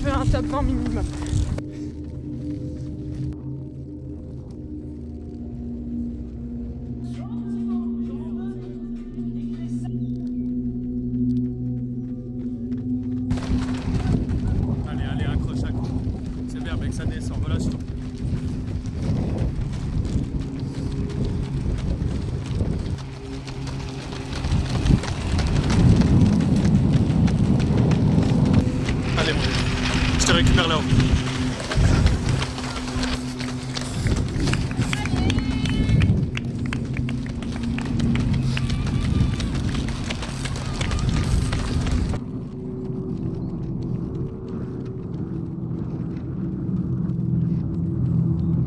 je veux un top 20 minimum. Allez, allez, accroche, accroche. C'est bien, mec, ça descend, relâche-toi. Allez, mon gars, je te récupère là-haut.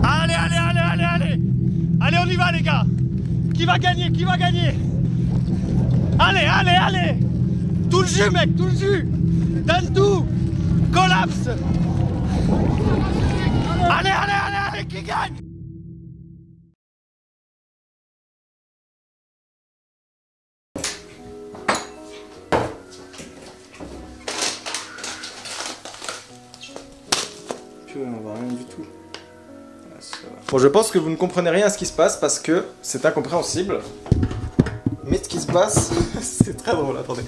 Allez, allez, allez, allez, allez. Allez, on y va, les gars. Qui va gagner? Qui va gagner? Allez, allez, allez. Tout le jus, mec, tout le jus. Donne tout. Collapse. Allez, allez, allez, allez, qui gagne? On voit rien du tout. Bon, je pense que vous ne comprenez rien à ce qui se passe parce que c'est incompréhensible. Mais ce qui se passe, c'est très drôle, attendez.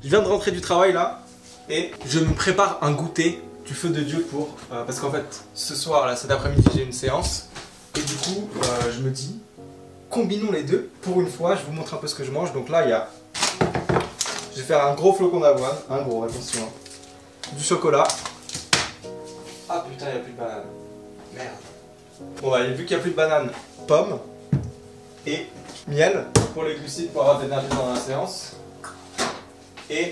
Je viens de rentrer du travail là et je me prépare un goûter du feu de Dieu pour... parce qu'en fait, ce soir, là, cet après-midi, j'ai une séance. Et du coup, je me dis, combinons les deux. Pour une fois, je vous montre un peu ce que je mange. Donc là, il y a... Je vais faire un gros flocon d'avoine. Un gros, attention. Du chocolat. Ah putain, il n'y a plus de banane. Merde. Bon bah, vu qu'il n'y a plus de banane, pommes et miel pour les glucides pour avoir de l'énergie pendant la séance. Et...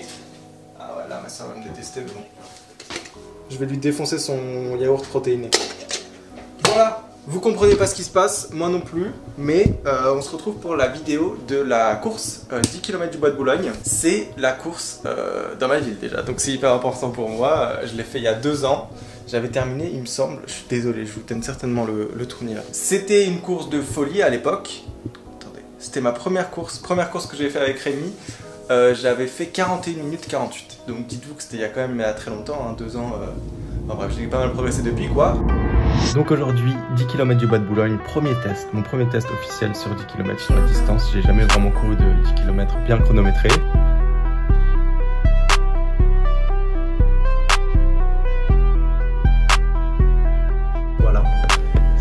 Ah ouais, là ma soeur va me détester, mais bon. Je vais lui défoncer son yaourt protéiné. Voilà, vous comprenez pas ce qui se passe, moi non plus, mais on se retrouve pour la vidéo de la course 10 km du Bois de Boulogne. C'est la course dans ma ville déjà, donc c'est hyper important pour moi. Je l'ai fait il y a 2 ans. J'avais terminé, il me semble, je suis désolé, je vous donne certainement le tournis là. C'était une course de folie à l'époque. Attendez, c'était ma première course que j'ai fait avec Rémi. J'avais fait 41 minutes 48. Donc dites-vous que c'était il y a quand même très longtemps, hein, 2 ans. Enfin bref, j'ai pas mal progressé depuis quoi. Donc aujourd'hui, 10 km du Bois de Boulogne, premier test. Mon premier test officiel sur 10 km sur la distance. J'ai jamais vraiment couru de 10 km bien chronométré.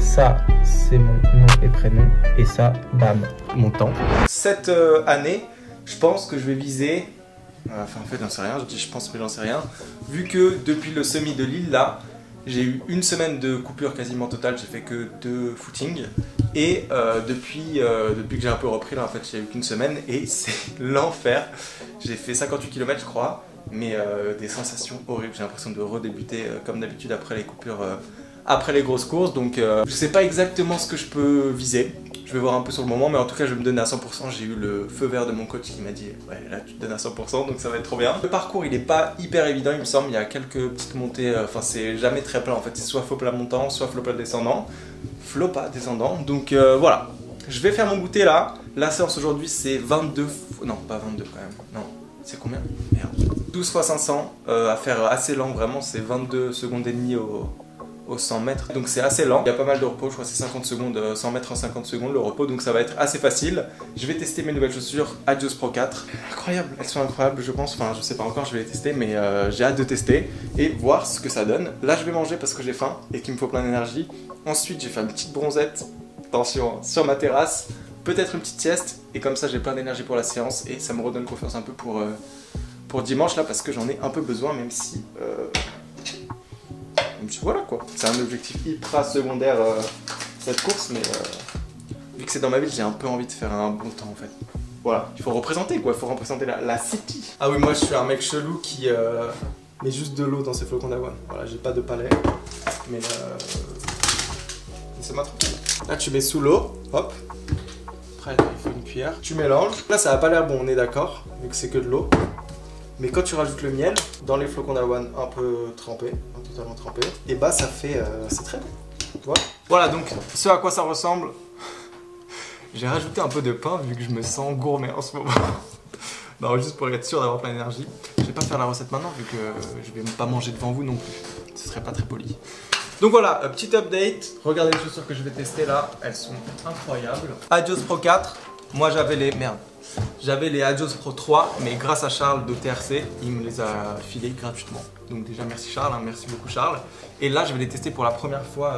Ça, c'est mon nom et prénom, et ça, bam, mon temps. Cette année, je pense que je vais viser... Enfin, en fait, j'en sais rien, je dis je pense, mais j'en sais rien. Vu que depuis le semi de Lille, là, j'ai eu une semaine de coupure quasiment totale, j'ai fait que 2 footings. Et depuis que j'ai un peu repris, là, en fait, j'ai eu qu'une semaine, et c'est l'enfer. J'ai fait 58 km, je crois, mais des sensations horribles. J'ai l'impression de redébuter, comme d'habitude, après les coupures... après les grosses courses, donc je sais pas exactement ce que je peux viser. Je vais voir un peu sur le moment, mais en tout cas je vais me donner à 100%. J'ai eu le feu vert de mon coach qui m'a dit ouais là tu te donnes à 100%, donc ça va être trop bien. Le parcours il est pas hyper évident il me semble, il y a quelques petites montées, enfin c'est jamais très plat en fait, c'est soit faux plat montant, soit flot plat descendant. Flot pas descendant, donc voilà. Je vais faire mon goûter là. La séance aujourd'hui c'est 22, non pas 22 quand même, non. C'est combien? Merde. 12 x 500, à faire assez lent vraiment, c'est 22 secondes et demie au 100 mètres, donc c'est assez lent. Il y a pas mal de repos, je crois que c'est 50 secondes, 100 mètres en 50 secondes le repos, donc ça va être assez facile. Je vais tester mes nouvelles chaussures Adios Pro 4. Incroyable, elles sont incroyables je pense, enfin je sais pas encore, je vais les tester, mais j'ai hâte de tester et voir ce que ça donne. Là je vais manger parce que j'ai faim et qu'il me faut plein d'énergie. Ensuite j'ai fait une petite bronzette, attention, sur ma terrasse, peut-être une petite sieste, et comme ça j'ai plein d'énergie pour la séance et ça me redonne confiance un peu pour dimanche là, parce que j'en ai un peu besoin, même si... voilà quoi, c'est un objectif hyper secondaire cette course, mais vu que c'est dans ma ville, j'ai un peu envie de faire un bon temps en fait. Voilà, il faut représenter quoi, il faut représenter la city. Ah oui, moi je suis un mec chelou qui met juste de l'eau dans ses flocons d'avoine. Voilà, j'ai pas de palais, mais c'est ma tranquille. Là tu mets sous l'eau, hop, après il faut une cuillère, tu mélanges. Là ça a pas l'air bon, on est d'accord, vu que c'est que de l'eau. Mais quand tu rajoutes le miel dans les flocons d'avoine un peu trempés, totalement trempés, et bah ça fait, c'est très bon. Voilà. Voilà donc ce à quoi ça ressemble. J'ai rajouté un peu de pain vu que je me sens gourmet en ce moment. Bah juste pour être sûr d'avoir plein d'énergie. Je vais pas faire la recette maintenant vu que je vais pas manger devant vous non plus. Ce serait pas très poli. Donc voilà, petit update. Regardez les chaussures que je vais tester là. Elles sont incroyables. Adios Pro 4. Moi j'avais les... Merde. J'avais les Adios Pro 3, mais grâce à Charles de TRC, il me les a filés gratuitement. Donc déjà merci Charles, hein, merci beaucoup Charles. Et là je vais les tester pour la première fois.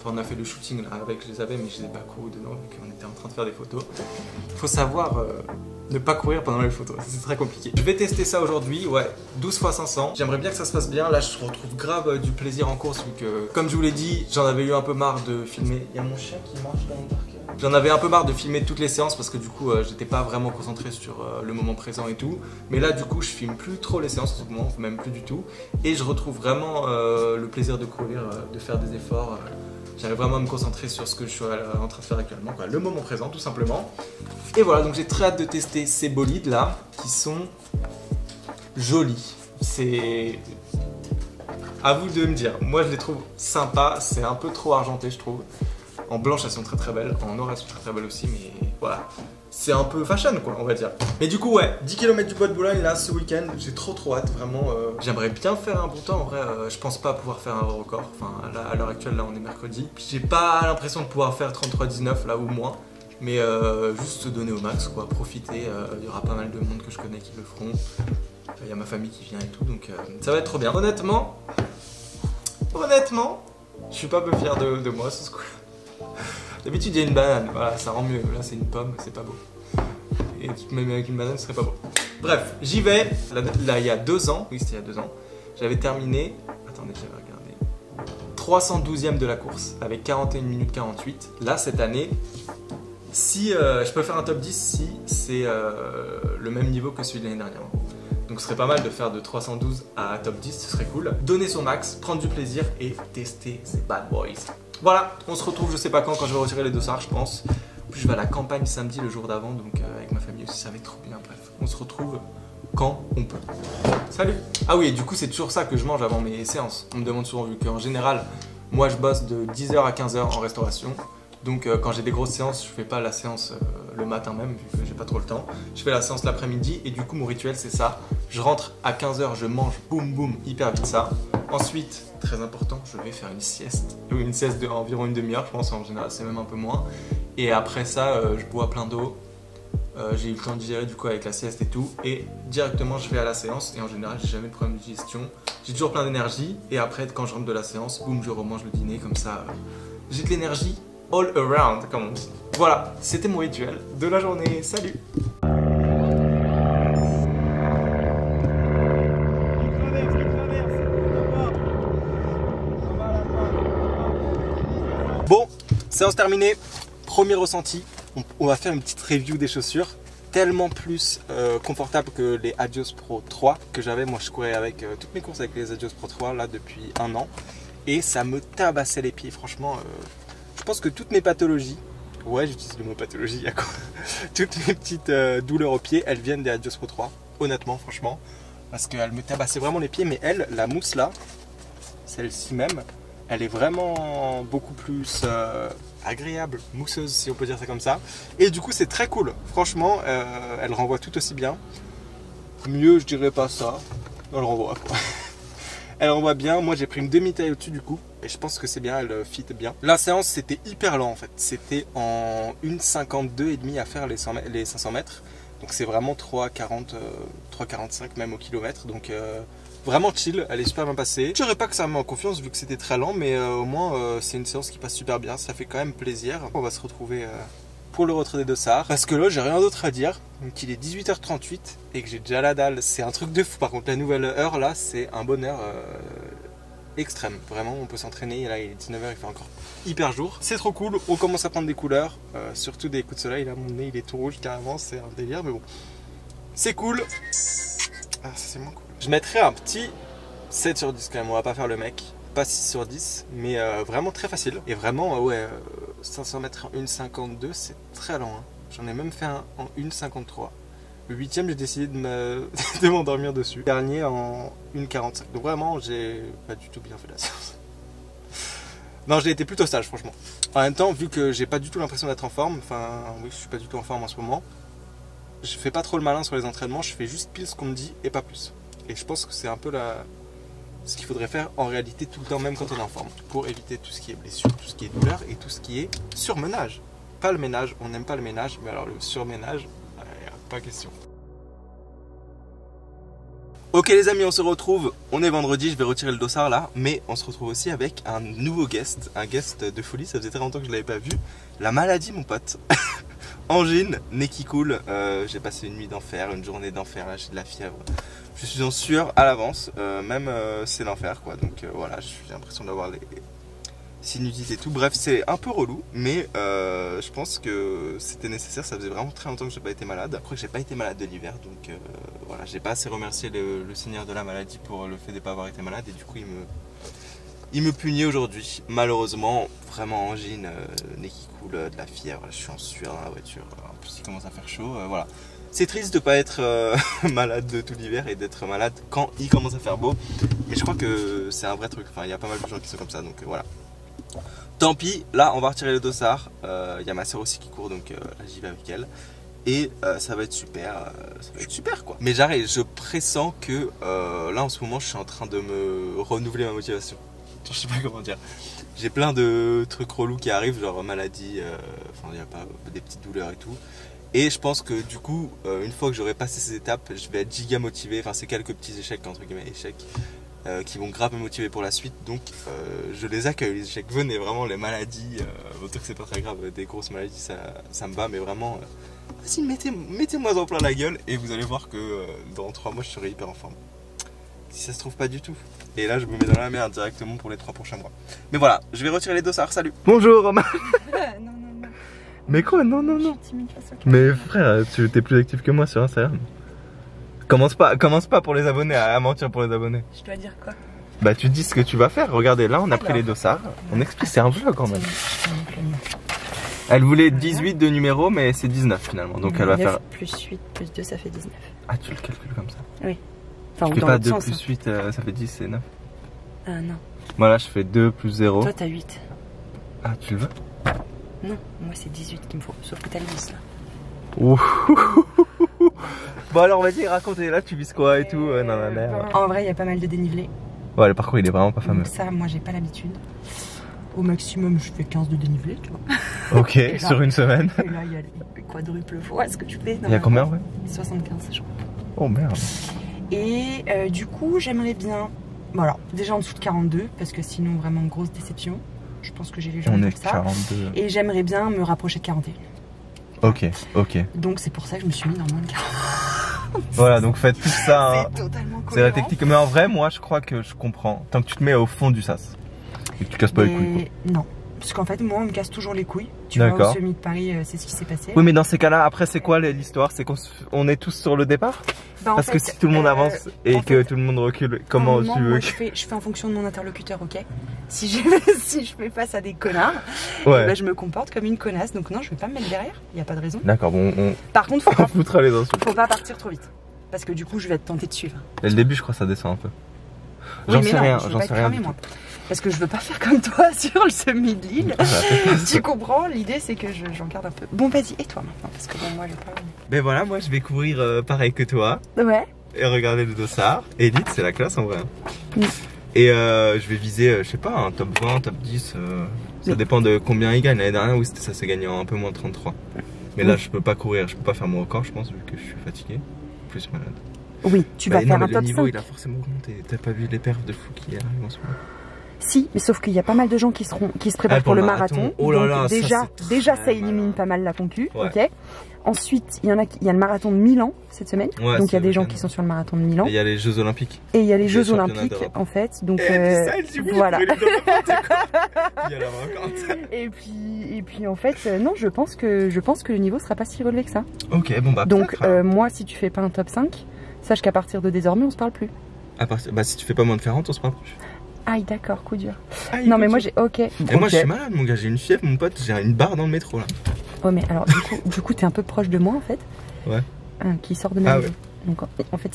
On a fait le shooting là avec, je les avais mais je les ai pas couru dedans vu qu'on était en train de faire des photos. Il faut savoir ne pas courir pendant les photos, c'est très compliqué. Je vais tester ça aujourd'hui, ouais, 12 x 500. J'aimerais bien que ça se passe bien, là je retrouve grave du plaisir en course vu que, comme je vous l'ai dit, j'en avais eu un peu marre de filmer. Il y a mon chien qui marche dans mon parc. J'en avais un peu marre de filmer toutes les séances parce que du coup j'étais pas vraiment concentré sur le moment présent et tout. Mais là du coup je filme plus trop les séances en ce moment, même plus du tout. Et je retrouve vraiment le plaisir de courir, de faire des efforts. J'arrive vraiment à me concentrer sur ce que je suis en train de faire actuellement, quoi. Le moment présent tout simplement. Et voilà, donc j'ai très hâte de tester ces bolides là, qui sont jolis. C'est... à vous de me dire. Moi je les trouve sympas, c'est un peu trop argenté je trouve. En blanche elles sont très très belles, en or elles sont très très belles aussi, mais voilà. C'est un peu fashion quoi, on va dire. Mais du coup ouais, 10 km du Bois de Boulogne là ce week-end, j'ai trop hâte vraiment. J'aimerais bien faire un bon temps en vrai, je pense pas pouvoir faire un record. Enfin là, à l'heure actuelle là on est mercredi. J'ai pas l'impression de pouvoir faire 33-19 là ou moins. Mais juste se donner au max quoi, profiter, il y aura pas mal de monde que je connais qui le feront. Il y a ma famille qui vient et tout, donc ça va être trop bien. Honnêtement, je suis pas peu fier de moi ce coup. D'habitude il y a une banane, voilà ça rend mieux, là c'est une pomme, c'est pas beau. Et même avec une banane ce serait pas beau. Bref, j'y vais, là il y a 2 ans, oui c'était il y a 2 ans, j'avais terminé, attendez j'avais regardé, 312e de la course avec 41 minutes 48. Là cette année, si je peux faire un top 10 si c'est le même niveau que celui de l'année dernière. Donc ce serait pas mal de faire de 312 à top 10, ce serait cool. Donner son max, prendre du plaisir et tester ces bad boys. Voilà, on se retrouve je sais pas quand je vais retirer les dossards je pense. Puis je vais à la campagne samedi le jour d'avant, donc avec ma famille aussi ça va être trop bien. Bref, on se retrouve quand on peut. Salut. Ah oui, et du coup c'est toujours ça que je mange avant mes séances. On me demande souvent vu qu'en général, moi je bosse de 10h à 15h en restauration. Donc quand j'ai des grosses séances, je fais pas la séance le matin même vu que j'ai pas trop le temps. Je fais la séance l'après-midi et du coup mon rituel c'est ça. Je rentre à 15h, je mange boum boum hyper vite ça. Ensuite, très important, je vais faire une sieste. Une sieste d'environ une demi-heure, je pense en général c'est même un peu moins. Et après ça, je bois plein d'eau. J'ai eu le temps de digérer du coup avec la sieste et tout. Et directement je vais à la séance et en général j'ai jamais de problème de digestion. J'ai toujours plein d'énergie et après quand je rentre de la séance, boum je remange le dîner comme ça. J'ai de l'énergie all around comme on dit. Voilà, c'était mon rituel de la journée. Salut. Bon, séance terminée. Premier ressenti, on va faire une petite review des chaussures. Tellement plus confortable que les Adios Pro 3 que j'avais. Moi je courais avec toutes mes courses avec les Adios Pro 3 là depuis 1 an. Et ça me tabassait les pieds franchement. Je pense que toutes mes pathologies, ouais j'utilise le mot pathologie, il y a quoi. Toutes mes petites douleurs aux pieds, elles viennent des Adios Pro 3. Honnêtement franchement. Parce qu'elles me tabassaient vraiment les pieds. Mais elle, la mousse là, celle-ci même, elle est vraiment beaucoup plus agréable, mousseuse si on peut dire ça comme ça. Et du coup c'est très cool, franchement, elle renvoie tout aussi bien. Mieux je dirais pas ça, elle renvoie quoi. Elle renvoie bien, moi j'ai pris une demi-taille au-dessus du coup. Et je pense que c'est bien, elle fit bien. La séance c'était hyper lent en fait, c'était en 1,52 et demi à faire les 500 mètres. Donc c'est vraiment 3,40, 3,45 même au kilomètre. Donc vraiment chill, elle est super bien passée. Je dirais pas que ça me met en confiance vu que c'était très lent, mais au moins c'est une séance qui passe super bien, ça fait quand même plaisir. On va se retrouver pour le retrait des dossards. Parce que là j'ai rien d'autre à dire, donc il est 18h38 et que j'ai déjà la dalle, c'est un truc de fou. Par contre la nouvelle heure là c'est un bonheur extrême, vraiment on peut s'entraîner. Là il est 19h, il fait encore hyper jour, c'est trop cool. On commence à prendre des couleurs, surtout des coups de soleil. Là mon nez il est tout rouge carrément, c'est un délire, mais bon c'est cool. Ah ça c'est moins cool. Je mettrais un petit 7 sur 10 quand même, on va pas faire le mec, pas 6 sur 10, mais vraiment très facile. Et vraiment, ouais, 500 mètres en 1,52, c'est très lent. Hein. J'en ai même fait un en 1,53. Le 8ème, j'ai décidé de m'endormir dessus. Le dernier en 1,45. Donc vraiment, j'ai pas du tout bien fait la séance. Non, j'ai été plutôt sage, franchement. En même temps, vu que j'ai pas du tout l'impression d'être en forme, enfin, oui, je suis pas du tout en forme en ce moment, je fais pas trop le malin sur les entraînements, je fais juste pile ce qu'on me dit et pas plus. Et je pense que c'est un peu ce qu'il faudrait faire en réalité tout le temps, même quand on est en forme, pour éviter tout ce qui est blessure, tout ce qui est douleur et tout ce qui est surmenage. Pas le ménage, on n'aime pas le ménage, mais alors le surménage, pas question. Ok les amis, on se retrouve, on est vendredi, je vais retirer le dossard là, mais on se retrouve aussi avec un nouveau guest, un guest de folie, ça faisait très longtemps que je l'avais pas vu. La maladie mon pote. Angine, nez qui coule, j'ai passé une nuit d'enfer, une journée d'enfer, là j'ai de la fièvre. Je suis en sueur à l'avance, même c'est l'enfer quoi, donc voilà, j'ai l'impression d'avoir les sinusites et tout. Bref, c'est un peu relou, mais je pense que c'était nécessaire, ça faisait vraiment très longtemps que j'ai pas été malade. Je crois que j'ai pas été malade de l'hiver, donc voilà, j'ai pas assez remercié le Seigneur de la maladie pour le fait de pas avoir été malade, et du coup il me punit aujourd'hui, malheureusement. Vraiment angine, nez qui coule, de la fièvre, je suis en sueur dans la voiture, en plus il commence à faire chaud, voilà. C'est triste de pas être malade de tout l'hiver et d'être malade quand il commence à faire beau. Et je crois que c'est un vrai truc. Enfin, il y a pas mal de gens qui sont comme ça, donc voilà. Tant pis, là on va retirer le dossard. Il y a ma soeur aussi qui court, donc là j'y vais avec elle. Et ça va être super, quoi. Mais j'arrive, je pressens que là en ce moment je suis en train de me renouveler ma motivation. Je sais pas comment dire. J'ai plein de trucs relous qui arrivent, genre maladie, enfin il y a pas des petites douleurs et tout. Et je pense que du coup, une fois que j'aurai passé ces étapes, je vais être giga motivé. Enfin, c'est quelques petits échecs, entre guillemets, échecs, qui vont grave me motiver pour la suite. Donc, je les accueille, les échecs. Venez, vraiment, les maladies, autant que c'est pas très grave, des grosses maladies, ça me bat, mais vraiment, vas-y, mettez-moi en plein la gueule et vous allez voir que dans 3 mois, je serai hyper en forme. Si ça se trouve pas du tout. Et là, je me mets dans la merde directement pour les 3 prochains mois. Mais voilà, je vais retirer les dossards, salut. Bonjour, Romain. Non. Mais quoi, non. Mais frère, tu es plus actif que moi sur Instagram. Commence pas pour les abonnés à mentir pour les abonnés. Je dois dire quoi? Bah tu dis ce que tu vas faire. Regardez, là on a pris les dossards. On explique, c'est un vlog quand même. Elle voulait 18 de numéro, mais c'est 19 finalement. Donc elle va 9 faire. plus 8 plus 2, ça fait 19. Ah, tu le calcules comme ça? Oui. Enfin, tu fais dans pas 2 sens, plus 8, ça fait 10, c'est 9. Ah non. Voilà, je fais 2 plus 0. Toi t'as 8. Ah, tu le veux? Non, moi c'est 18 qu'il me faut. Sauf que t'as le 10 là. Ouh. Bon alors vas-y, racontez, là tu vises quoi et tout, nanana. En vrai, il y a pas mal de dénivelé. Ouais, le parcours il est vraiment pas fameux. Donc ça, moi j'ai pas l'habitude. Au maximum, je fais 15 de dénivelé, tu vois. Ok, là, sur une semaine. Et là, il y a le quadruple fois ce que tu fais. Il y a combien, ouais? 75, je crois. Oh merde. Et du coup, j'aimerais bien. Voilà, déjà en dessous de 42, parce que sinon, vraiment grosse déception. Je pense que j'ai les jambes on comme est ça. 42. Et j'aimerais bien me rapprocher de 41. Ok. Donc c'est pour ça que je me suis mis dans moins de 40. Voilà, donc faites tout ça. Hein. C'est totalement cohérent. C'est la technique. Mais en vrai, moi je crois que je comprends. Tant que tu te mets au fond du sas. Et que tu casses pas les couilles. Quoi. Non. Parce qu'en fait, moi on me casse toujours les couilles. Tu vois, au semi de Paris, c'est ce qui s'est passé. Oui, mais dans ces cas-là, après c'est quoi l'histoire? C'est qu'on est tous sur le départ? Parce que si tout le monde avance et que tout le monde recule, comment tu veux? Je fais en fonction de mon interlocuteur, ok? Si je fais face à des connards, ouais. Ben je me comporte comme une connasse, donc non, je vais pas me mettre derrière, il n'y a pas de raison. D'accord, bon, par contre, on foutra les insultes. Faut pas partir trop vite, parce que du coup, je vais être tentée de suivre. Dès le début, je crois que ça descend un peu. J'en sais rien, moi. Parce que je veux pas faire comme toi sur le semi de Lille. Tu comprends? L'idée, c'est que j'en garde un peu. Bon, vas-y, et toi maintenant? Parce que bon, moi, je pas. Ben voilà, moi, je vais courir pareil que toi. Ouais. Et regarder le dossard. Elite, c'est la classe en vrai. Et je vais viser, je sais pas, un top 20, top 10. Ça dépend de combien il gagne. L'année dernière, oui, ça s'est gagné en un peu moins de 33. Mais là, je peux pas courir, je peux pas faire mon record, je pense, vu que je suis fatigué. Plus malade. Oui, tu vas faire un top 5. Le niveau, il a forcément augmenté. T'as pas vu les perfs de fou qui arrivent en ce moment? Si, mais sauf qu'il y a pas mal de gens qui se préparent pour le marathon. Oh là là, déjà ça élimine pas mal la concu, ouais. Ok. Ensuite, il y a le marathon de Milan cette semaine, ouais, donc il y a des gens qui sont sur le marathon de Milan. Et il y a les Jeux Olympiques. Et il y a les Jeux Olympiques en fait, donc voilà. Et puis en fait, non, je pense que le niveau sera pas si relevé que ça. Ok, bon bah. Donc moi, si tu fais pas un top 5, sache qu'à partir de désormais, on se parle plus. Bah si tu fais pas moins de 40, on se parle plus. Aïe, d'accord, coup dur. Non mais moi j'ai ok. Et moi je suis malade mon gars, j'ai une fièvre mon pote, j'ai une barre dans le métro là. Ouais mais alors du coup t'es un peu proche de moi en fait. Ouais. Qui sort de ma maison. Ouais. Donc en fait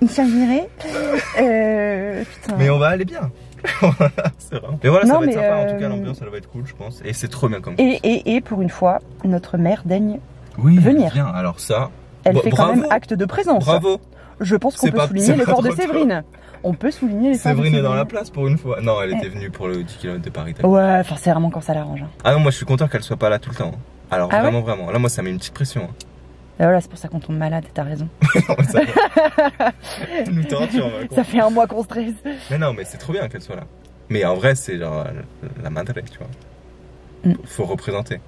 il s'agirait. Putain. Mais on va aller bien. C'est vrai. Mais voilà, ça va être sympa en tout cas, l'ambiance elle va être cool je pense. Et c'est trop bien comme ça. Et pour une fois, notre mère daigne venir. Bien. Alors ça, elle fait quand même acte de présence. Bravo. Je pense qu'on peut souligner l'effort de Séverine. On peut souligner l'effort de Séverine. Séverine est dans la place pour une fois. Non, elle était venue pour le 10 km de Paris. Ouais, enfin c'est vraiment quand ça l'arrange. Ah non, moi je suis content qu'elle soit pas là tout le temps. Alors vraiment, vraiment. Là, moi ça met une petite pression. Et voilà, c'est pour ça qu'on tombe malade, t'as raison. Nous torture. Ça fait un mois qu'on stresse. Mais non, mais c'est trop bien qu'elle soit là. Mais en vrai, c'est genre la madre, tu vois. Faut représenter.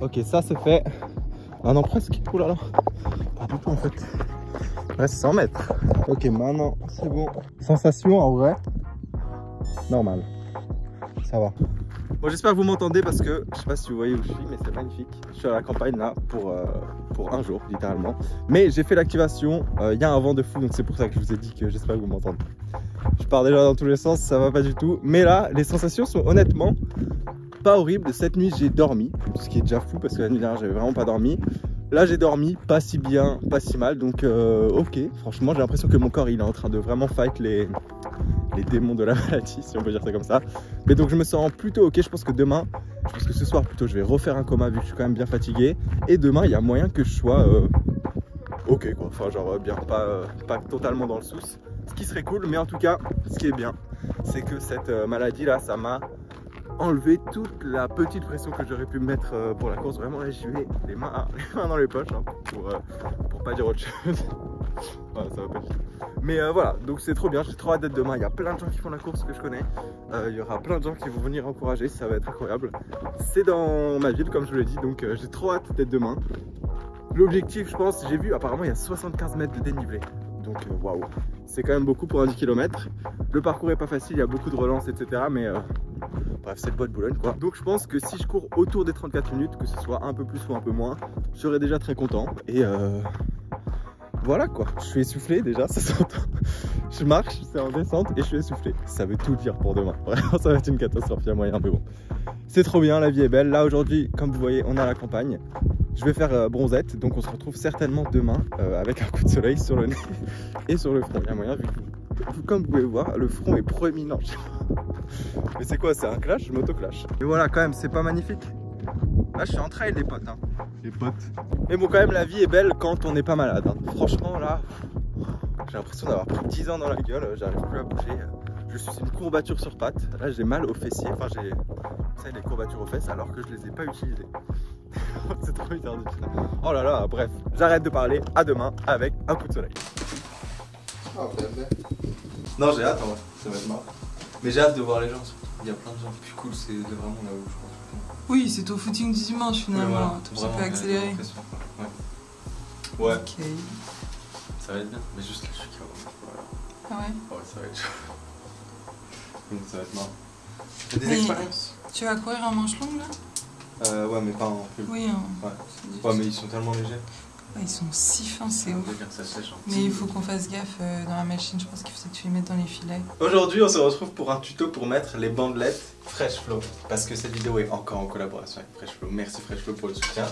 Ok, ça c'est fait. Maintenant presque. Ouh là là. Pas du tout en fait. Reste 100 mètres. Ok, maintenant c'est bon. Sensation en vrai. Normal. Ça va. Bon, j'espère que vous m'entendez parce que je sais pas si vous voyez où je suis, mais c'est magnifique. Je suis à la campagne là pour un jour littéralement. Mais j'ai fait l'activation. Il y a un vent de fou, donc c'est pour ça que je vous ai dit que j'espère que vous m'entendez. Je pars déjà dans tous les sens, ça va pas du tout. Mais là, les sensations sont honnêtement pas horribles. Cette nuit, j'ai dormi, ce qui est déjà fou parce que la nuit dernière, j'avais vraiment pas dormi. Là, j'ai dormi, pas si bien, pas si mal. Donc, ok. Franchement, j'ai l'impression que mon corps, il est en train de vraiment fight les démons de la maladie, si on peut dire ça comme ça. Mais donc, je me sens plutôt ok. Je pense que demain, je pense que ce soir plutôt, je vais refaire un coma vu que je suis quand même bien fatigué. Et demain, il y a moyen que je sois ok, quoi. Enfin, genre bien, pas totalement dans le souci. Ce qui serait cool, mais en tout cas, ce qui est bien, c'est que cette maladie là, ça m'a enlevé toute la petite pression que j'aurais pu me mettre pour la course. Vraiment là, j'y vais les mains dans les poches hein, pour pas dire autre chose. Ouais, ça va pas du tout. Mais voilà, donc c'est trop bien, j'ai trop hâte d'être demain. Il y a plein de gens qui font la course que je connais. Il y aura plein de gens qui vont venir encourager, ça va être incroyable. C'est dans ma ville comme je vous l'ai dit, donc j'ai trop hâte d'être demain. L'objectif, je pense, j'ai vu apparemment il y a 75 mètres de dénivelé. Donc waouh, c'est quand même beaucoup pour un 10 km. Le parcours est pas facile, il y a beaucoup de relances, etc. Mais bref, c'est le bois de Boulogne quoi. Donc je pense que si je cours autour des 34 minutes, que ce soit un peu plus ou un peu moins, je serai déjà très content. Et voilà quoi, je suis essoufflé déjà, ça s'entend. Je marche, c'est en descente et je suis essoufflé. Ça veut tout dire pour demain. Vraiment, ça va être une catastrophe, il y a moyen, mais bon. C'est trop bien, la vie est belle. Là aujourd'hui, comme vous voyez, on est à la campagne. Je vais faire bronzette, donc on se retrouve certainement demain avec un coup de soleil sur le nez et sur le front. Il y a moyen, vu que, comme vous pouvez voir, le front est proéminent. Mais c'est quoi, c'est un clash? Je m'auto-clash. Et voilà, quand même, c'est pas magnifique. Là, je suis en trail, les potes. Hein. Les potes. Mais bon, quand même, la vie est belle quand on n'est pas malade. Hein. Franchement, là, j'ai l'impression d'avoir pris 10 ans dans la gueule. J'arrive plus à bouger. Je suis une courbature sur patte. Là, j'ai mal aux fessiers. Enfin, j'ai, vous savez, les courbatures aux fesses alors que je les ai pas utilisées. C'est trop bizarre. Oh là là, bref, j'arrête de parler. À demain avec un coup de soleil. Oh, non, j'ai hâte, en vrai. Ça va être marrant. Mais j'ai hâte de voir les gens. Il y a plein de gens. Le plus cool, c'est vraiment là où je crois. Oui, c'est au footing du dimanche finalement. Oui, voilà, tu peux accélérer. Ouais. Ouais. Ok. Ça va être bien, mais juste là, je suis KO. Voilà. Ah ouais? Ouais, ça va être chaud. Donc ça va être marrant. T'as des expériences? Tu vas courir en manche longue là? Ouais, mais pas en plus. Oui, ouais. Ouais, mais ils sont tellement légers. Ouais, ils sont si fins, c'est ouf. Mais il faut qu'on fasse gaffe dans la machine, je pense qu'il faut que tu les mettes dans les filets. Aujourd'hui, on se retrouve pour un tuto pour mettre les bandelettes Fresh Flow. Parce que cette vidéo est encore en collaboration avec Fresh Flow. Merci Fresh Flow pour le soutien.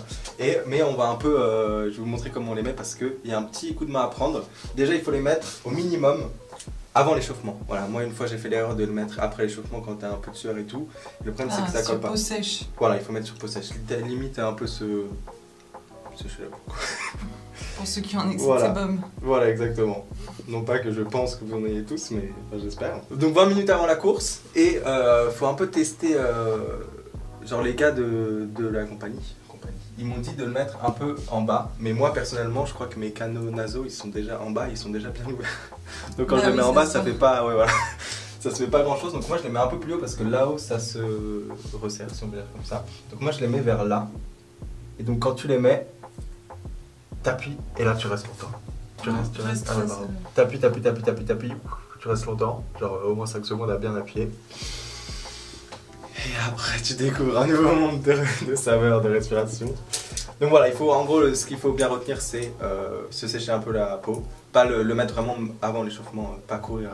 Mais on va un peu, je vais vous montrer comment on les met parce qu'il y a un petit coup de main à prendre. Déjà, il faut les mettre au minimum avant l'échauffement. Voilà, moi une fois j'ai fait l'erreur de le mettre après l'échauffement quand t'as un peu de sueur et tout. Le problème c'est que ça colle pas. Sur peau sèche. Voilà, il faut mettre sur peau sèche. Limite un peu ce pour ceux qui ont un excès de sébum. Voilà, exactement. Non pas que je pense que vous en ayez tous, mais enfin, j'espère. Donc 20 minutes avant la course, et faut un peu tester genre les gars de la compagnie. Ils m'ont dit de le mettre un peu en bas, mais moi personnellement je crois que mes canaux nasaux ils sont déjà en bas, ils sont déjà bien ouverts. Donc quand je les mets en bas ça fait pas, ouais voilà, ça se fait pas grand chose. Donc moi je les mets un peu plus haut parce que là-haut ça se resserre si on veut dire comme ça. Donc moi je les mets vers là, et donc quand tu les mets, t'appuies et là tu restes pour toi. Tu restes. Ah ouais, pardon. T'appuies, tu restes longtemps, genre au moins 5 secondes à bien appuyer. Et après tu découvres un nouveau monde de saveurs, de respiration. Donc voilà, il faut, en gros, ce qu'il faut bien retenir, c'est se sécher un peu la peau. Pas le mettre vraiment avant l'échauffement, pas courir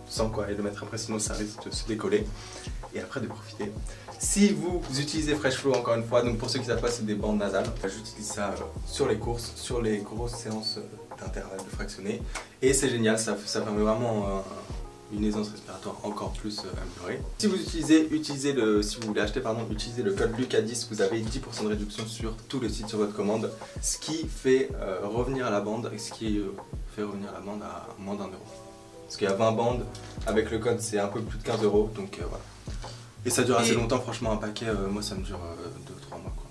sans quoi, et le mettre après, sinon ça risque de se décoller. Et après de profiter. Si vous utilisez Fresh Flow, encore une fois, donc pour ceux qui ne savent pas, c'est des bandes nasales. J'utilise ça sur les courses, sur les grosses séances d'intervalle de fractionné. Et c'est génial, ça permet vraiment une aisance respiratoire encore plus améliorée. Si vous utilisez si vous voulez acheter, utilisez le code LUCAS10, vous avez 10% de réduction sur tout le site sur votre commande, ce qui fait revenir la bande, à moins d'1 euro. Parce qu'il y a 20 bandes, avec le code c'est un peu plus de 15 euros, donc voilà. Et ça dure assez longtemps, franchement, un paquet, moi ça me dure 2-3 mois quoi.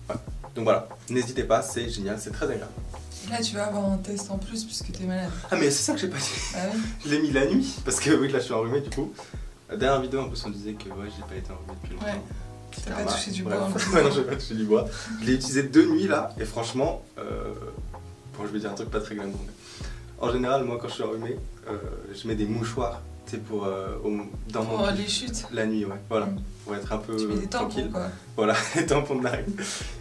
Ouais. Donc voilà, n'hésitez pas, c'est génial, c'est très agréable. Là tu vas avoir un test en plus puisque t'es malade. Ah mais c'est ça que j'ai pas dit. Ah oui. Je l'ai mis la nuit, parce que oui, là je suis enrhumé du coup. La dernière vidéo en plus on disait que ouais, j'ai pas été enrhumé depuis longtemps. Ouais. T'as pas touché du bois. Ouais, non, j'ai pas touché du bois. Je l'ai utilisé 2 nuits là, et franchement, bon je vais dire un truc pas très glamour, mais en général moi quand je suis enrhumé, je mets des mouchoirs, tu sais, pour dans mon les chutes. La nuit, ouais, voilà, pour être un peu tu mets des tranquille. Tampons, quoi. Voilà, les tampons de narine.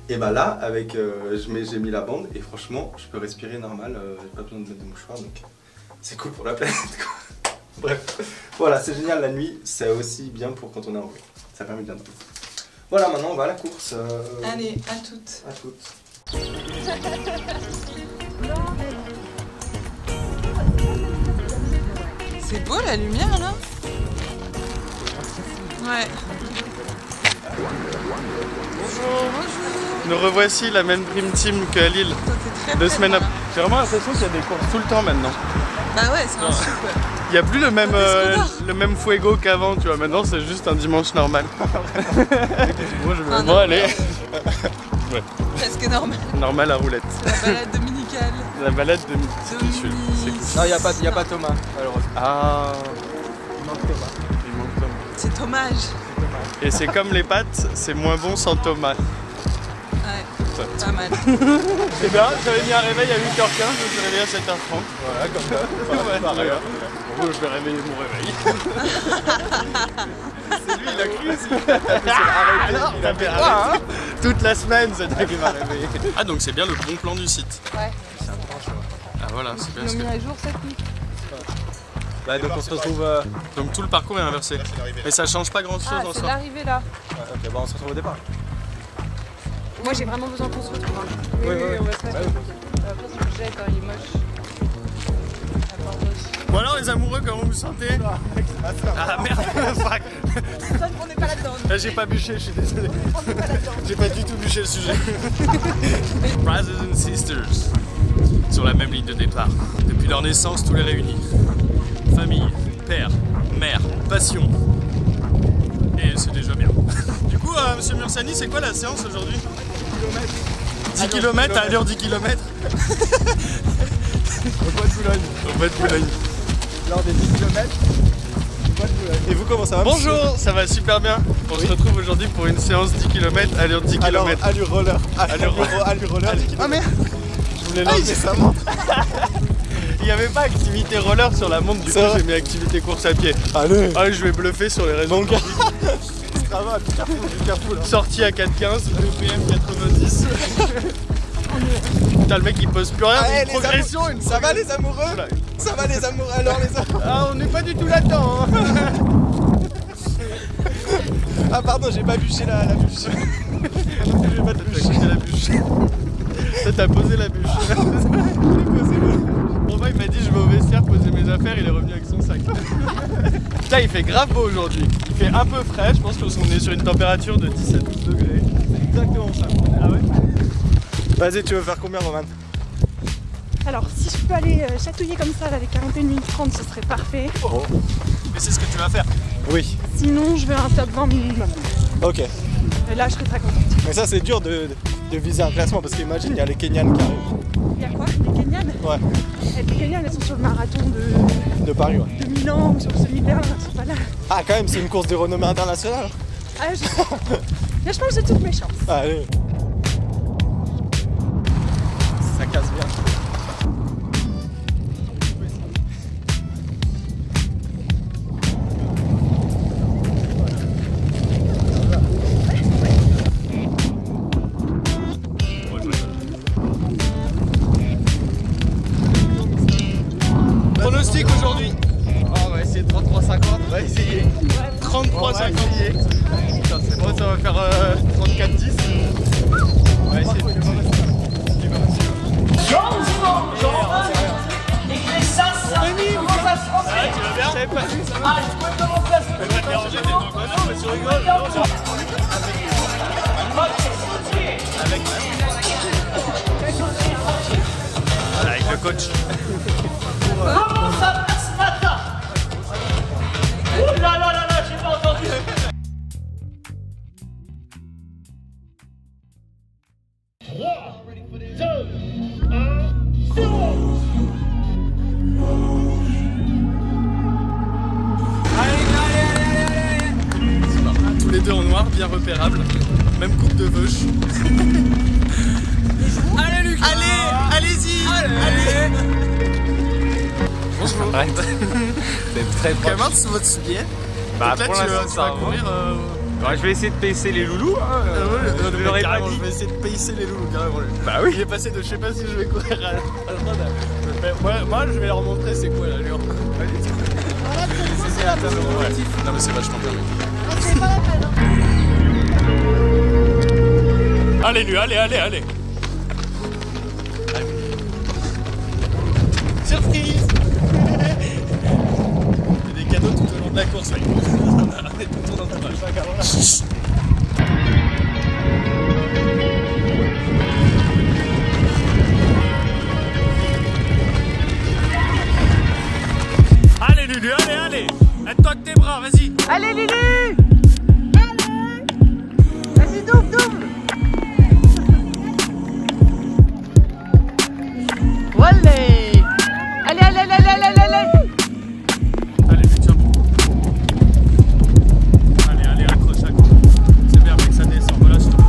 Et bah là, avec, j'ai mis la bande et franchement, je peux respirer normal, j'ai pas besoin de mettre de mouchoir, donc c'est cool pour la planète quoi. Bref, voilà, c'est génial la nuit, c'est aussi bien pour quand on est enrhumé, ça permet bien de tout. Voilà, maintenant on va à la course. Allez, à toutes. À toutes. C'est beau la lumière là. Ouais. Bonjour. Nous revoici la même Dream Team qu'à Lille. 2 semaines après. J'ai vraiment l'impression qu'il y a des courses tout le temps maintenant. Bah ouais, c'est un super. Il n'y a plus le même fuego qu'avant, tu vois. Maintenant c'est juste un dimanche normal. Bon allez. Ouais. Presque normal. Normal à roulette. La balade dominicale. La balade dominicale. C'est cool. Non, il n'y a pas Thomas, malheureusement. Ah. Il manque Thomas. C'est dommage. Et c'est comme les pâtes, c'est moins bon sans tomate. Ouais, pas mal. C'est bien, j'avais mis un réveil à 8h15, je me suis réveillé à 7h30. Voilà, comme ça. Ouais, pareil. Bon, je vais réveiller mon réveil. C'est lui, il a cru aussi. Il a fait arrêter. Toute la semaine, c'est toi qui m'a réveillé. Ah, donc c'est bien le bon plan du site. Ouais. C'est un bon choix. Ah voilà, c'est bien. Ils l'ont mis à jour cette nuit. Bah, donc on se retrouve. Donc tout le parcours est inversé. Mais ça change pas grand chose en c'est soi. l'arrivée là. Ouais, ok, bah on se retrouve au départ. Moi j'ai vraiment besoin qu'on se retrouve. Hein. Oui, on va se mettre. Après, ce que je jette, il est moche. Bon alors les amoureux, comment vous vous sentez? Ah merde, fuck. On n'est pas là-dedans. Là j'ai pas bûché, je suis désolé. On n'est pas là-dedans. J'ai pas du tout bûché le sujet. Brothers and sisters, sur la même ligne de départ. Depuis leur naissance, tous les réunis. Famille, père, mère, passion. Et c'est déjà bien. Du coup, monsieur Mursani, c'est quoi la séance aujourd'hui? 10 km à allure 10 km. Au bois de Boulogne. Au bois de Boulogne. Lors des 10 km. Et vous, comment ça va? Bonjour, ça va super bien. On se retrouve aujourd'hui pour une séance 10 km, allure 10 km. Alors, allure roller. Allure roller. Ah merde, je voulais lancer ça monte. Il n'y avait pas activité roller sur la montre, du coup j'ai mis activité course à pied. Allez. Allez, je vais bluffer sur les réseaux. Donc, ça va, du carrefour. Sortie à 4,15, BPM 90. Putain, le mec il pose plus rien, mais une progression. Ça va les amoureux? Ça va les amoureux, alors les amoureux? Ah, on n'est pas du tout là-dedans. Hein. Ah pardon, j'ai pas bûché la bûche. J'ai pas bûché la bûche. Toi t'as posé la bûche. Bon bah il m'a dit je vais au vestiaire poser mes affaires, il est revenu avec son sac. Putain, il fait grave beau aujourd'hui. Il fait un peu frais, je pense qu'on est sur une température de 17-12 degrés. C'est exactement ça. Ah ouais? Vas-y, tu veux faire combien, Roman? Alors, si je peux aller chatouiller comme ça, là, les 41 minutes 30, ce serait parfait. Oh. Mais c'est ce que tu vas faire? Oui. Sinon, je veux un top 20 minimum. Ok. Et là, je serais très contente. Mais ça, c'est dur de viser un classement parce qu'imagine, il y a les Kenyanes qui arrivent. Il y a quoi? Les Kenyanes? Ouais. Les Kenyanes, elles sont sur le marathon de Paris, ouais. De Milan ou sur le semi-Berlin, elles sont pas là. Ah, quand même, c'est une course de renommée internationale. Ah, je pense que j'ai toutes mes chances. Allez. Ça casse bien. pronostic aujourd'hui? On va essayer 33,50. On va essayer. 33,50. Bon, ça va faire 34,10. On va essayer. Avec le coach. Comment ça passe ce matin? Oh là là là là, j'ai pas entendu. Tous les deux en noir, bien repérables. Même coupe de veuche. Allez Lucas. Allez-y. Allez. Bonjour. C'est très proche. Comment tu vas te souviens? Bah là, pour tu l'instant vas ça courir. Ouais, je vais essayer de pacer les loulous. Hein. Je l'aurais pas dit. Je vais essayer de pacer les loulous carrément. Bah oui. Il est passé de je sais pas si je vais courir à la moi je vais leur montrer c'est quoi l'allure. C'est atteindre le objectif. Non mais c'est vachement bien mec. C'est pas la peine. Allez lui, allez. Surprise. Il y a des cadeaux tout au long de la course. On est tout le tour d'entourage. Allez Lulu, allez. Aide-toi avec tes bras, vas-y. Allez Lulu! Vas-y, double! Allez! Allez! Allez, vite, tiens. Allez, accroche. C'est bien, mec, ça descend. Voilà, stop.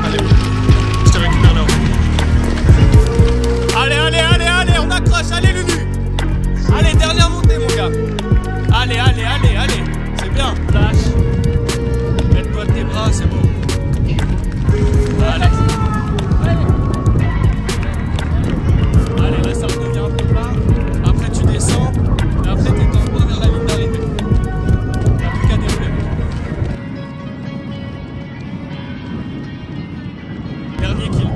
Allez, je te récupère là. Allez, on accroche. Allez, Lulu. Allez, dernière montée, mon gars. Allez. C'est bien. Lâche. Mets-toi de tes bras, c'est bon. Allez, là, ça redevient un peu plat. Après, tu descends. Et après, t'es en bas vers la ligne d'arrivée. T'as plus qu'à dérouler. Dernier kill.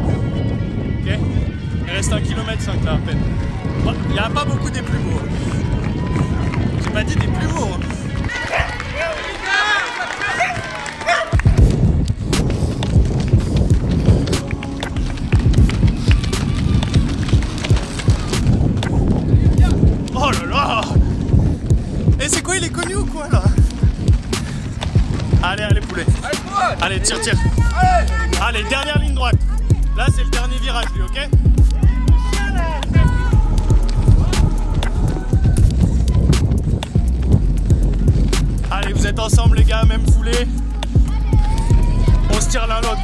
Ok. Il reste 1,5 km là, à peine. Il n'y a pas beaucoup des plus beaux. J'ai pas dit des plus beaux. Oh là là. Et c'est quoi, il est connu ou quoi là? Allez poulet. Allez, tire. Allez, dernière ligne droite. Là c'est le dernier virage lui, ok? Allez, vous êtes ensemble les gars, même foulée. On se tire l'un l'autre.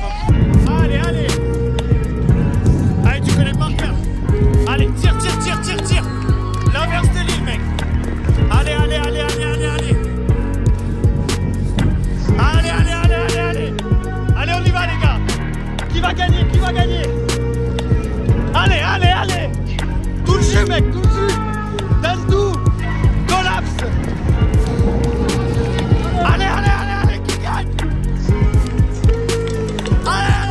Allez. Allez, tu connais par cœur. Allez, tire. L'inverse de l'île, mec. Allez. Allez, on y va les gars. Qui va gagner? Allez. Tout le jus, mec, tout le jus. Donne tout. Collapse. Allez, qui gagne? Allez.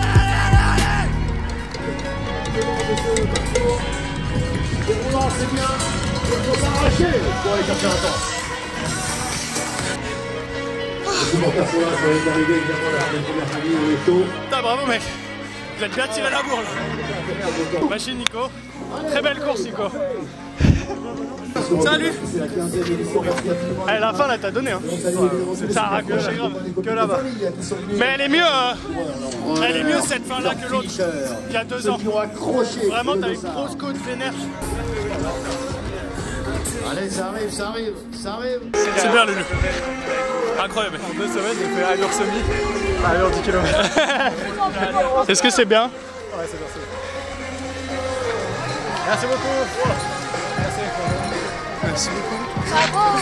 C'est bien, il faut s'arracher pour aller chercher un temps. Les supporters sont là, sur les arrivées, évidemment, la première famille, on est chaud. Putain, bravo mec. Vous êtes bien tiré la bourre là. Machine Nico. Très belle course Nico. Salut. Allez, la fin là t'as donné hein. Ça a raccroché grave. Que là-bas. Mais elle est mieux cette fin là que l'autre. Il y a 2 ans. Vraiment t'as une grosse côte vénère. Allez, ça arrive. C'est bien Lulu. Incroyable. En 2 semaines, j'ai fait 1h30 à l'heure du kilomètre. Est-ce que c'est bien? Ouais, c'est bien. Merci beaucoup. Merci. Merci beaucoup. Bravo.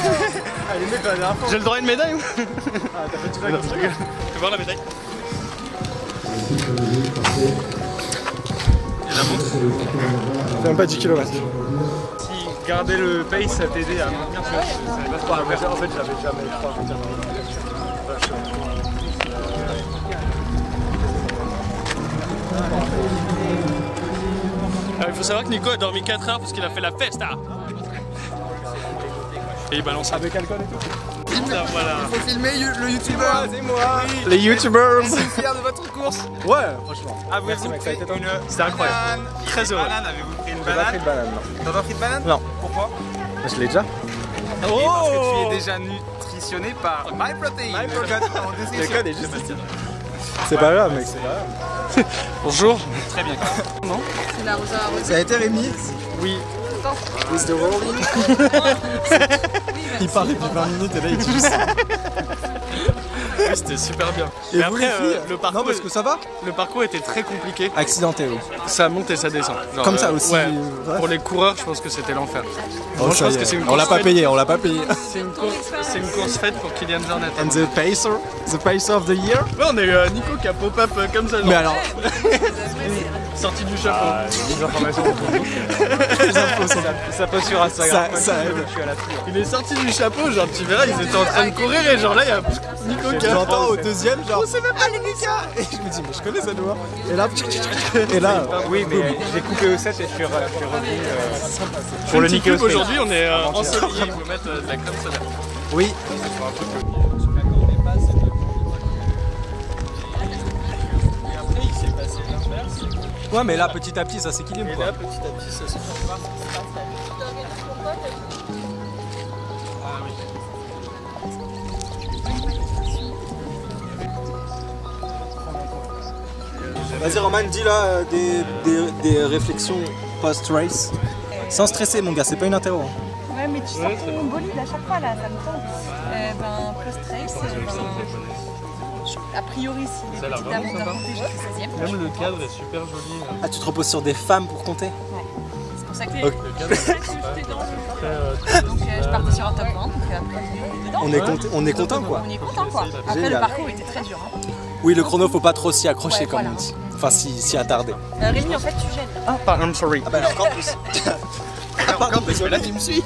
Allez, mec, la dernière fois. J'ai le droit à une médaille ou? Ah, t'as fait tout la Je peux voir la médaille? Et la montre? Ça fait même pas 10 km. Si garder le pace, ça t'aidait à maintenir ce que tu savais pas. En fait, j'avais jamais 3 Il faut savoir que Nico a dormi 4 heures parce qu'il a fait la festa. Et il balance avec alcool et tout. Voilà. Il faut filmer le youtubeur. C'est moi. Les youtubers. Je suis fier de votre course. Ouais, franchement. Avez-vous pris C'était incroyable. Très heureux. Banane, avez-vous pris une J'ai pas banane? pris de banane, non. T'as pas pris de banane? Non. Pourquoi? Je l'ai déjà. Parce que tu es déjà nutritionné par MyProtein. Le code en description. Le code est juste ici. C'est pas grave, mec, c'est pas grave. Bonjour. Très bien. Non? C'est la rosa. Ça a été Rémi? Oui. With the rolling. Il parlait depuis 20 minutes et là il dit juste. Oui, c'était super bien. Et mais vous, après, les filles le parcours, non, parce que ça va. Le parcours était très compliqué. Accidenté, oui. Ça monte et ça descend. Genre, Comme ça aussi. Ouais. Ouais. Pour les coureurs, je pense que c'était l'enfer. Oh, Moi, je pense que c'est une on l'a course pas faite- payé, on l'a pas payé. C'est une course faite pour Kylian Jornet. And the pacer of the year. Ouais, on a eu Nico qui a pop-up comme ça. Genre. Mais alors, Sorti du chapeau. les informations les infos sont là. Ça passe sur Instagram. Ça aide. Il est sorti du chapeau, genre tu verras, ils étaient en train de courir et genre là il y a Nico qui a. J'entends au deuxième, genre. C'est même pas les Lucas. Et je me dis, mais je connais cette voix. Et là. Oui, mais j'ai coupé au 7 et je suis revenu Pour le Nico aujourd'hui, on est ensoleillé, il faut mettre de la crème solaire. Oui. Ouais, mais là, petit à petit, ça s'équilibre. Et quoi. là, petit à petit, ça se Vas-y, Roman, dis là des réflexions post-race. Sans stresser, mon gars, c'est pas une interro. Ouais, mais tu sors ton bolide à chaque fois là, ça me tente. Post-race, a priori, si les Ça a l'air petites dames vraiment ont sympa. compté, je suis 16e. Même le cadre est super joli. Ah, tu te reposes sur des femmes pour compter? C'est pour ça que Ok. Le cadre est très, donc je partais sur un top 20, donc après dedans. On est content, quoi. On est content quoi. Après Génial. le parcours était très dur. Hein. Oui, le chrono, faut pas trop s'y accrocher, Ouais, comme voilà. on dit. Enfin, s'y attarder. Rémi, en fait, tu gênes. I'm sorry. Ah bah, encore plus. Encore plus, mais là tu me suis.